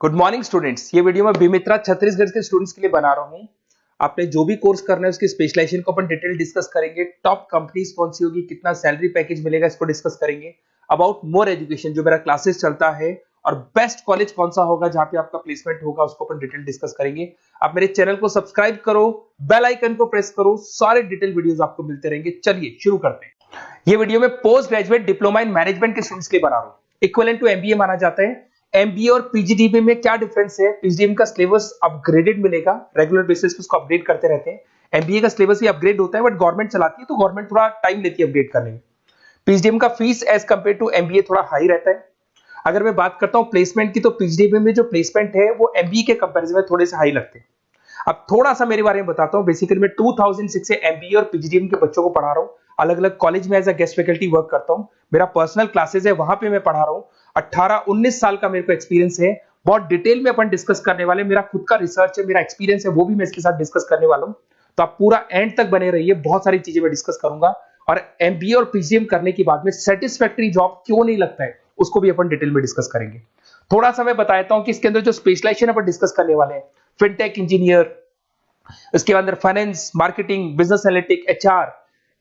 Good morning students. ये video मैं बीमित्रा छत्तीसगढ़ के स्टूडेंट्स के लिए बना रहा हूँ। आपने जो भी कोर्स करना है उसकी स्पेशलाइजेशन को अपन डिटेल डिस्कस करेंगे। टॉप कंपनीज कौन सी होगी, कितना सैलरी पैकेज मिलेगा, इसको डिस्कस करेंगे। अबाउट मोर एजुकेशन जो मेरा क्लासेस चलता है और बेस्ट कॉलेज कौन सा होगा जहां पे आपका प्लेसमेंट होगा उसको अपन डिटेल डिस्कस करेंगे। आप मेरे चैनल को सब्सक्राइब करो, बेल आइकन को प्रेस करो, सारे डिटेल वीडियोस आपको मिलते रहेंगे। चलिए शुरू करते हैं। ये वीडियो में post graduate diploma in management के स्टूडेंट्स के लिए बना रहा हूँ। इक्विवेलेंट टू एमबीए माना जाता है। एमबीए और पीजीडीबी में क्या डिफरेंस है? पीजीडीबी का सिलेबस अपग्रेडेड मिलेगा, रेगुलर बेसिस पे उसको अपडेट करते रहते हैं। एमबीए का सिलेबस ही अपग्रेड होता है, बट गवर्नमेंट चलाती है तो गवर्नमेंट थोड़ा टाइम लेती है अपडेट करने में। पीजीडीबी का fees as compare to MBA थोड़ा हाई रहता है। अगर मैं बात करता हूं प्लेसमेंट की, तो पीजीडीबी में जो प्लेसमेंट है वो एमबीए के कंपैरिजन में थोड़े से हाई लगते हैं। अब थोड़ा सा मेरे बारे में बताता हूं। बेसिकली मैं 2006 से एमबीए और पीजीडीबी के बच्चों को पढ़ा रहा हूं। अलग अलग कॉलेज में as a guest faculty work करता हूं। मेरा पर्सनल क्लासेस है, वहां पे मैं पढ़ा रहा हूं। 18-19 साल का मेरे को एक्सपीरियंस है। बहुत डिटेल में अपन डिस्कस करने वाले। मेरा खुद का रिसर्च है, मेरा एक्सपीरियंस है, वो भी मैं इसके साथ डिस्कस करने वाला हूं। तो आप पूरा एंड तक बने रहिए, बहुत सारी चीजें मैं डिस्कस करूंगा। और एमबीए और पीजीडीएम करने के बाद में सेटिस्फैक्टरी जॉब क्यों नहीं लगता है उसको भी अपन डिटेल में डिस्कस करेंगे। थोड़ा सा मैं बताता हूं कि इसके अंदर जो स्पेशलाइजेशन अपन डिस्कस करने वाले हैं, फिनटेक इंजीनियर, इसके अंदर finance, marketing, business analytic, HR,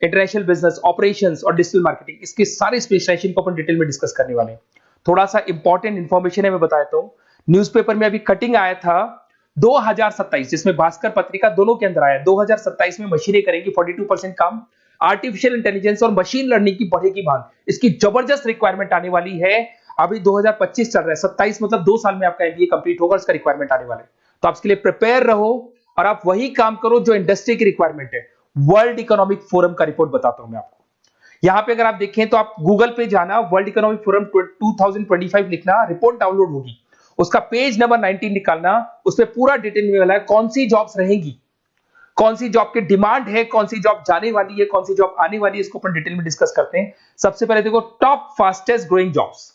international business operations और डिजिटल मार्केटिंग, इसके सारे स्पेशलाइजेशन को अपन डिटेल में डिस्कस करने वाले हैं। थोड़ा सा इंपॉर्टेंट इंफॉर्मेशन है, मैं बताता हूं। न्यूज़पेपर में अभी कटिंग आया था 2027, जिसमें भास्कर पत्रिका दोनों के अंदर आया। 2027 में मशीनें करेंगी 42% काम। आर्टिफिशियल इंटेलिजेंस और मशीन लर्निंग की बढ़ेगी मांग, इसकी जबरदस्त रिक्वायरमेंट आने वाली है। अभी 2025 चल रहा है, 27 मतलब 2 साल में आपका एमबीए कंप्लीट होगा, इसका रिक्वायरमेंट आने वाला है। तो आप इसके लिए प्रिपेयर रहो और आप वही काम करो जो इंडस्ट्री की रिक्वायरमेंट है। वर्ल्ड इकोनॉमिक फोरम का रिपोर्ट बताता हूं मैं आपको। यहां पे अगर आप देखें तो आप गूगल पे जाना, वर्ल्ड इकोनॉमिक फोरम 2025 लिखना, रिपोर्ट डाउनलोड होगी। उसका पेज नंबर 19 निकालना, उसमें पूरा डिटेल में वाला है कौन सी जॉब्स रहेंगी, कौन सी जॉब की डिमांड है, कौन सी जॉब जाने वाली है, कौन सी जॉब आने वाली है, इसको अपन डिटेल में डिस्कस करते हैं। सबसे पहले देखो, top fastest growing jobs.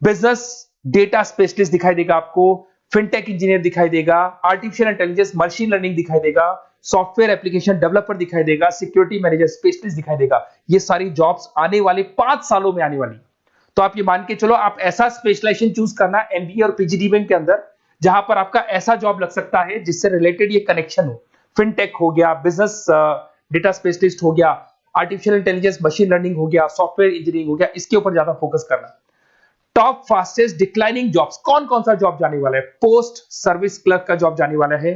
Business data specialist दिखाई देगा आपको, फिनटेक इंजीनियर दिखाई देगा, आर्टिफिशियल इंटेलिजेंस मशीन लर्निंग दिखाई देगा, सॉफ्टवेयर एप्लीकेशन डेवलपर दिखाई देगा, सिक्योरिटी मैनेजर स्पेशलिस्ट दिखाई देगा। ये सारी जॉब्स आने वाले 5 सालों में आने वाली। तो आप ये मान के चलो, आप ऐसा स्पेशलाइजेशन चूज करना एमबीए और पीजीडीबी के अंदर जहां पर आपका ऐसा जॉब लग सकता है जिससे रिलेटेड ये कनेक्शन हो। फिनटेक हो गया, बिजनेस डेटा स्पेशलिस्ट हो गया, आर्टिफिशियल इंटेलिजेंस मशीन लर्निंग हो गया, सॉफ्टवेयर इंजीनियरिंग हो गया, इसके ऊपर ज्यादा फोकस करना। टॉप फास्टेस्ट डिक्लाइनिंग जॉब्स, कौन कौन सा जॉब जाने वाला है? पोस्ट सर्विस क्लर्क का जॉब जाने वाला है,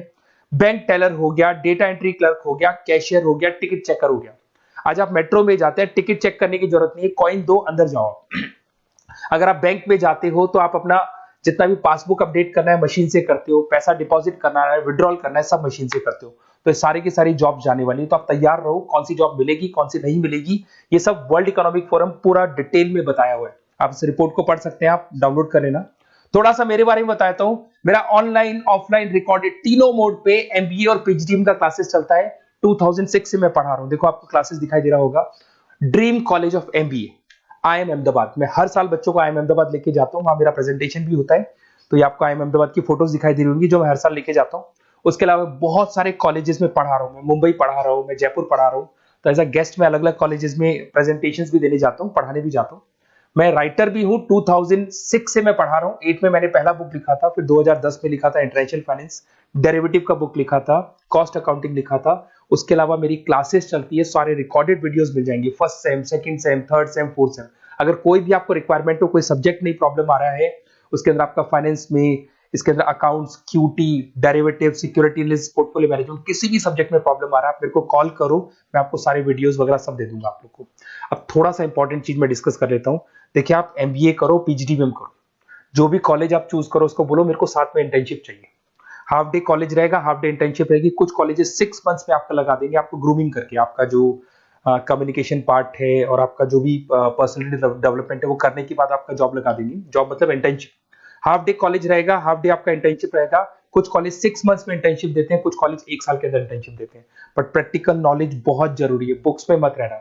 बैंक टेलर हो गया, डेटा एंट्री क्लर्क हो गया, कैशियर हो गया, टिकट चेकर हो गया। आज आप मेट्रो में जाते हैं, टिकट चेक करने की जरूरत नहीं है, कॉइन दो अंदर जाओ। अगर आप बैंक में जाते हो तो आप अपना जितना भी पासबुक अपडेट करना है मशीन से करते हो, पैसा डिपॉजिट करना है, विड्रॉल करना है, सब मशीन से करते हो। तो सारी की सारी जॉब जाने वाली है। तो आप तैयार रहो, कौन सी जॉब मिलेगी, कौन सी नहीं मिलेगी, ये सब वर्ल्ड इकोनॉमिक फोरम पूरा डिटेल में बताया हुआ है। आप इस रिपोर्ट को पढ़ सकते हैं, आप डाउनलोड कर लेना। थोड़ा सा मेरे बारे में बताता हूं। मेरा ऑनलाइन ऑफलाइन रिकॉर्डेड तीनों मोड पे एमबीए और पीजीडीएम का क्लासेस चलता है। 2006 से मैं पढ़ा रहा हूं। देखो आपको क्लासेस दिखाई दे रहा होगा, dream college of MBA, IIM Ahmedabad. मैं हर साल बच्चों को आईएम अहमदाबाद लेके जाता हूं, वहां मेरा प्रेजेंटेशन भी होता है। तो ये आपको आईएम अहमदाबाद की फोटोज दिखाई दे रही होंगी जो मैं हर साल लेके जाता हूं। उसके अलावा बहुत सारे कॉलेजेस में पढ़ा रहा हूं। मैं मुंबई पढ़ा रहा हूं, मैं जयपुर पढ़ा रहा हूं। तो एज अ गेस्ट मैं अलग अलग कॉलेजेस में प्रेजेंटेशंस भी देने जाता हूं, पढ़ाने भी जाता हूं। मैं राइटर भी हूं। 2006 से मैं पढ़ा रहा हूं। 8 में मैंने पहला बुक लिखा था, फिर 2010 में लिखा था इंटरनेशनल फाइनेंस, डेरिवेटिव का बुक लिखा था, कॉस्ट अकाउंटिंग लिखा था। उसके अलावा मेरी क्लासेस चलती है, सारे रिकॉर्डेड वीडियोस मिल जाएंगे, first sem, second same, third same, fourth same. अगर कोई भी आपको रिक्वायरमेंट हो, कोई सब्जेक्ट नहीं प्रॉब्लम आ रहा है उसके अंदर, आपका फाइनेंस में, इसके अंदर accounts, QT, derivative, security list, portfolio management, किसी भी सब्जेक्ट में प्रॉब्लम आ रहा है, आप मेरे को कॉल करो, मैं आपको सारे वीडियोस वगैरह सब दे दूंगा आप लोग को। अब थोड़ा सा इंपॉर्टेंट चीज मैं डिस्कस कर लेता हूं। देखिए, आप एमबीए करो, पीजीडीएम करो, जो भी कॉलेज आप चूज करो उसको बोलो मेरे को साथ में इंटर्नशिप चाहिए। हाफ डे कॉलेज रहेगा, हाफ डे इंटर्नशिप रहेगी। कुछ कॉलेजेस 6 मंथ्स में आपका लगा देंगे, आपको ग्रूमिंग करके, आपका जो कम्युनिकेशन पार्ट है और आपका जो भी पर्सनैलिटी डेवलपमेंट है वो करने के बाद आपका जॉब लगा देंगे। जॉब मतलब इंटर्नशिप। हाफ डे कॉलेज रहेगा, हाफ डे आपका इंटर्नशिप रहेगा। कुछ कॉलेज 6 मंथ्स में इंटर्नशिप देते हैं, कुछ कॉलेज 1 साल के अंदर इंटर्नशिप देते हैं। बट प्रैक्टिकल नॉलेज बहुत जरूरी है, बुक्स में मत रहना,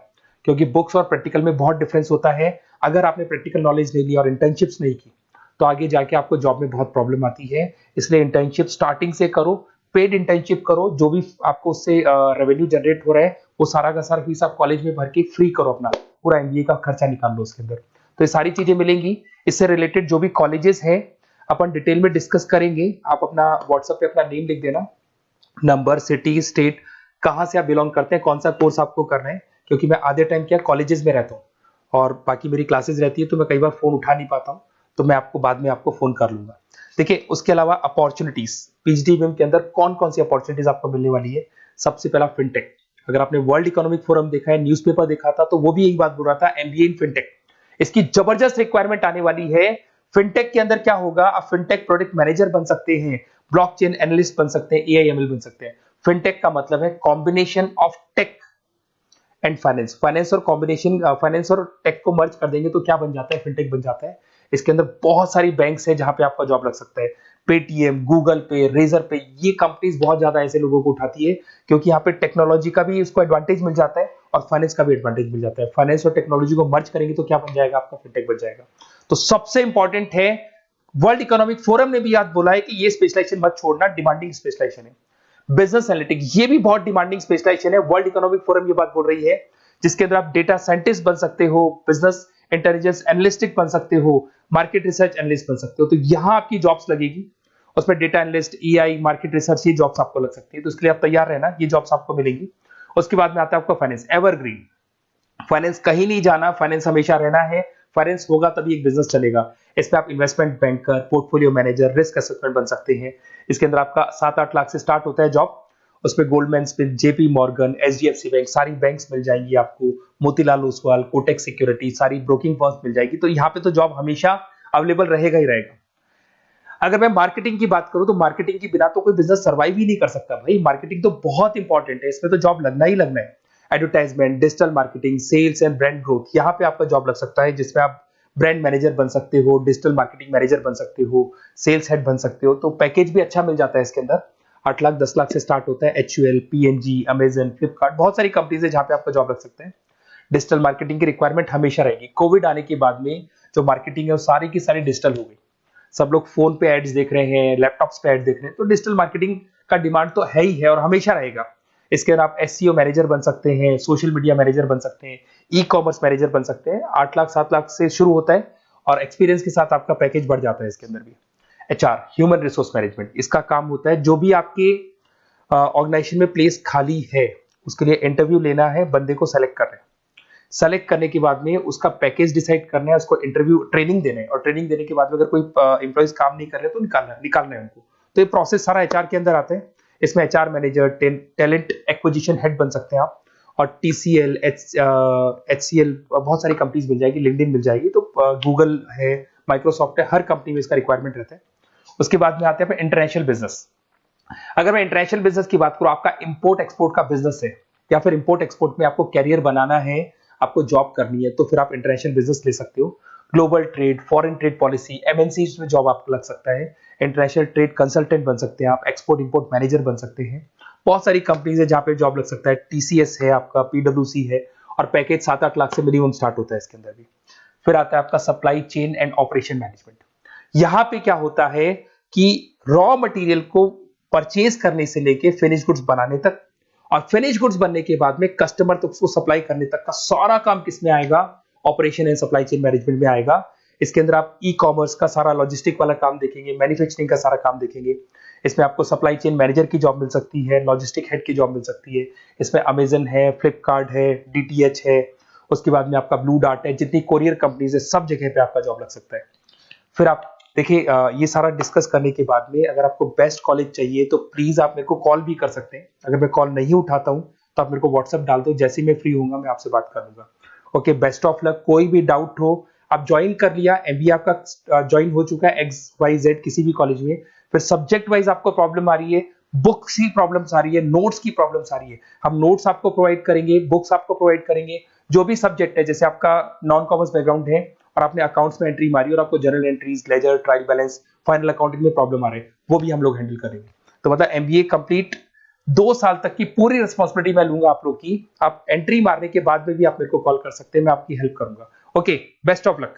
क्योंकि बुक्स और प्रैक्टिकल में बहुत डिफरेंस होता है। अगर आपने प्रैक्टिकल नॉलेज नहीं ली और इंटर्नशिप्स नहीं की तो आगे जाके आपको जॉब में बहुत प्रॉब्लम आती है। इसलिए इंटर्नशिप स्टार्टिंग से करो, पेड इंटर्नशिप करो, जो भी आपको उससे रेवेन्यू जनरेट हो रहा है वो सारा का सारा फीस आप कॉलेज में भर के फ्री करो, अपना पूरा एमबीए का खर्चा निकाल लो उसके अंदर। तो ये सारी चीजें मिलेंगी। इससे रिलेटेड जो भी कॉलेजेस है अपन डिटेल में डिस्कस करेंगे। आप अपना व्हाट्सएप पे अपना नेम लिख देना, नंबर, सिटी, स्टेट, कहाँ से आप बिलोंग करते हैं, कौन सा कोर्स आपको करना है, क्योंकि मैं आधे टाइम क्या कॉलेजेस में रहता हूँ और बाकी मेरी क्लासेस रहती है, तो मैं कई बार फोन उठा नहीं पाता हूँ, तो मैं आपको बाद में आपको फोन कर लूंगा। देखिए, उसके अलावा अपॉर्चुनिटीज, पीएचडी के अंदर कौन कौन सी अपॉर्चुनिटीज आपको मिलने वाली है। सबसे पहला फिनटेक। अगर आपने वर्ल्ड इकोनॉमिक फोरम देखा है, न्यूज़पेपर देखा था, तो वो भी यही बात बोल रहा था, एमबीए इन फिनटेक। इसकी जबरदस्त रिक्वायरमेंट आने वाली है। फिनटेक के अंदर क्या होगा, आप फिनटेक प्रोडक्ट मैनेजर बन सकते हैं, ब्लॉकचेन एनालिस्ट बन सकते हैं, एआईएमएल बन सकते हैं। फिनटेक का मतलब है combination of tech and finance. Finance और टेक को मर्ज कर देंगे तो क्या बन जाता है, फिनटेक बन जाता है। इसके अंदर बहुत सारी बैंक्स है जहां पे आपका जॉब लग सकता है। पेटीएम, गूगल पे, रेजर पे, ये कंपनीज बहुत ज्यादा ऐसे लोगों को उठाती है, क्योंकि यहाँ पे टेक्नोलॉजी का भी इसको एडवांटेज मिल जाता है और फाइनेंस का भी एडवांटेज मिल जाता है। फाइनेंस और टेक्नोलॉजी को मर्ज करेंगे तो क्या बन जाएगा, आपका फिनटेक बन जाएगा। तो सबसे इंपॉर्टेंट है, वर्ल्ड इकोनॉमिक फोरम ने भी याद बोला है कि ये स्पेशलाइजेशन मत छोड़ना, डिमांडिंग स्पेशलाइजेशन है। बिजनेस एनालिटिक्स, ये भी बहुत डिमांडिंग स्पेशलाइजेशन है। वर्ल्ड इकोनॉमिक फोरम ये बात बोल रही है, जिसके अंदर आप डेटा साइंटिस्ट बन सकते हो, बिजनेस इंटेलिजेंस एनालिस्टिक बन सकते हो, मार्केट रिसर्च एनालिस्ट बन सकते हो। तो यहां आपकी जॉब्स लगेगी, उसमें data analyst, EI, market research, ये जॉब्स आपको लग सकती है। तो इसके लिए आप तैयार रहना, ये जॉब्स आपको मिलेंगी। उसके बाद में आता है आपका फाइनेंस, एवरग्रीन। फाइनेंस कहीं नहीं जाना, फाइनेंस हमेशा रहना है। फाइनेंस होगा तभी एक बिजनेस चलेगा। इसमें आप investment banker, portfolio manager, risk assessment बन सकते हैं। इसके अंदर आपका 7-8 लाख से स्टार्ट होता है जॉब। उसमें Goldman Smith, JP Morgan, HDFC bank, सारी बैंक्स मिल जाएंगी आपको, मोतीलाल ओसवाल, कोटक सिक्योरिटी, सारी ब्रोकिंग फर्म्स मिल जाएगी। तो यहाँ पे तो जॉब हमेशा अवेलेबल रहेगा ही रहेगा। अगर मैं मार्केटिंग की बात करूं तो मार्केटिंग के बिना तो कोई बिजनेस सर्वाइव ही नहीं कर सकता भाई। मार्केटिंग तो बहुत इंपॉर्टेंट है, इसमें तो जॉब लगना ही लगना है। Advertisement, digital marketing, sales and brand growth, यहाँ पे आपका जॉब लग सकता है, जिसमें आप ब्रांड मैनेजर बन सकते हो, डिजिटल मार्केटिंग मैनेजर बन सकते हो, सेल्स हेड बन सकते हो। तो पैकेज भी अच्छा मिल जाता है इसके अंदर, 8 लाख 10 लाख से स्टार्ट होता है। एचयूएल, पीएनजी, अमेजन, फ्लिपकार्ट, बहुत सारी कंपनीज है जहां पे आपका जॉब लग सकते हैं। डिजिटल मार्केटिंग की रिक्वायरमेंट हमेशा रहेगी। कोविड आने के बाद में जो मार्केटिंग है वो सारी की सारी डिजिटल हो गई। सब लोग फोन पे एड्स देख रहे हैं, लैपटॉप्स पे एड्स देख रहे हैं, तो डिजिटल मार्केटिंग का डिमांड तो है ही है और हमेशा रहेगा। इसके अंदर आप एसईओ मैनेजर बन सकते हैं, सोशल मीडिया मैनेजर बन सकते हैं, ई कॉमर्स मैनेजर बन सकते हैं। 8 लाख 7 लाख से शुरू होता है और एक्सपीरियंस के साथ आपका पैकेज बढ़ जाता है इसके अंदर भी। एचआर, ह्यूमन रिसोर्स मैनेजमेंट, इसका काम होता है जो भी आपके ऑर्गेनाइजेशन में प्लेस खाली है उसके लिए इंटरव्यू लेना है, बंदे को सेलेक्ट करना है। सेलेक्ट करने के बाद में उसका पैकेज डिसाइड करना है, उसको इंटरव्यू ट्रेनिंग देना है और ट्रेनिंग देने के बाद में अगर कोई एम्प्लॉइज काम नहीं कर रहे तो निकालना है उनको। तो ये प्रोसेस सारा एचआर के अंदर आता है। इसमें HR manager, talent acquisition head बन सकते हैं आप, और टीसीएल, एचसीएल, बहुत सारी कंपनीज मिल जाएगी, लिंक्डइन मिल जाएगी, तो गूगल है, माइक्रोसॉफ्ट है, हर कंपनी में इसका रिक्वायरमेंट रहता है। उसके बाद में आते हैं इंटरनेशनल बिजनेस। अगर मैं इंटरनेशनल बिजनेस की बात करूं, आपका इंपोर्ट एक्सपोर्ट का बिजनेस है या फिर इंपोर्ट एक्सपोर्ट में आपको कैरियर बनाना है, आपको जॉब करनी है, तो फिर आप इंटरनेशनल बिजनेस ले सकते हो। Global trade, foreign trade policy, MNC में जॉब आपको लग सकता है। इंटरनेशनल ट्रेड कंसल्टेंट बन सकते हैं आप, एक्सपोर्ट इंपोर्ट मैनेजर बन सकते हैं। बहुत सारी कंपनीज है जहां पे जॉब लग सकता है। टीसीएस है आपका, पीडब्ल्यूसी है, और पैकेज 7-8 लाख से मिनिमम स्टार्ट होता है इसके अंदर भी। फिर आता है आपका supply chain and operation management. यहां पे क्या होता है कि रॉ मटेरियल को परचेज करने से लेके फिनिश गुड्स बनाने तक, और फिनिश गुड्स बनने के बाद में कस्टमर तक उसको सप्लाई करने तक का सारा काम किसमें आएगा, operation and supply chain management में आएगा। इसके अंदर आप ई कॉमर्स का सारा लॉजिस्टिक वाला काम देखेंगे, मैन्युफैक्चरिंग का सारा काम देखेंगे। इसमें आपको सप्लाई चेन मैनेजर की जॉब मिल सकती है, लॉजिस्टिक हेड की जॉब मिल सकती है। इसमें अमेजन है, फ्लिपकार्ट है, डीटीएच है, उसके बाद में आपका ब्लू डार्ट है, जितनी कोरियर कंपनीज है सब जगह पे आपका जॉब लग सकता है। फिर आप देखिए, ये सारा डिस्कस करने के बाद में अगर आपको बेस्ट कॉलेज चाहिए तो प्लीज आप मेरे को कॉल भी कर सकते हैं। अगर मैं कॉल नहीं उठाता हूं तो आप मेरे को व्हाट्सएप डाल दो, जैसे ही मैं फ्री होऊंगा मैं आपसे बात करूंगा। Okay, best of luck. कोई भी डाउट हो, आप ज्वाइन कर लिया, एमबीए आपका ज्वाइन हो चुका है XYZ किसी भी कॉलेज में, फिर सब्जेक्ट वाइज आपको प्रॉब्लम आ रही है, बुक्स की प्रॉब्लम्स आ रही है, नोट्स की प्रॉब्लम्स आ रही है, हम नोट्स आपको प्रोवाइड करेंगे, बुक्स आपको प्रोवाइड करेंगे। जो भी सब्जेक्ट है, जैसे आपका नॉन कॉमर्स बैकग्राउंड है और आपने अकाउंट्स में एंट्री मारी और आपको general entries, ledger, trial balance, final accounting में प्रॉब्लम आ रहे हैं, वो भी हम लोग हैंडल करेंगे। तो मतलब एमबीए कंप्लीट 2 साल तक की पूरी रिस्पॉन्सिबिलिटी मैं लूंगा आप लोग की। आप एंट्री मारने के बाद में भी आप मेरे को कॉल कर सकते हैं, मैं आपकी हेल्प करूंगा। Okay, best of luck.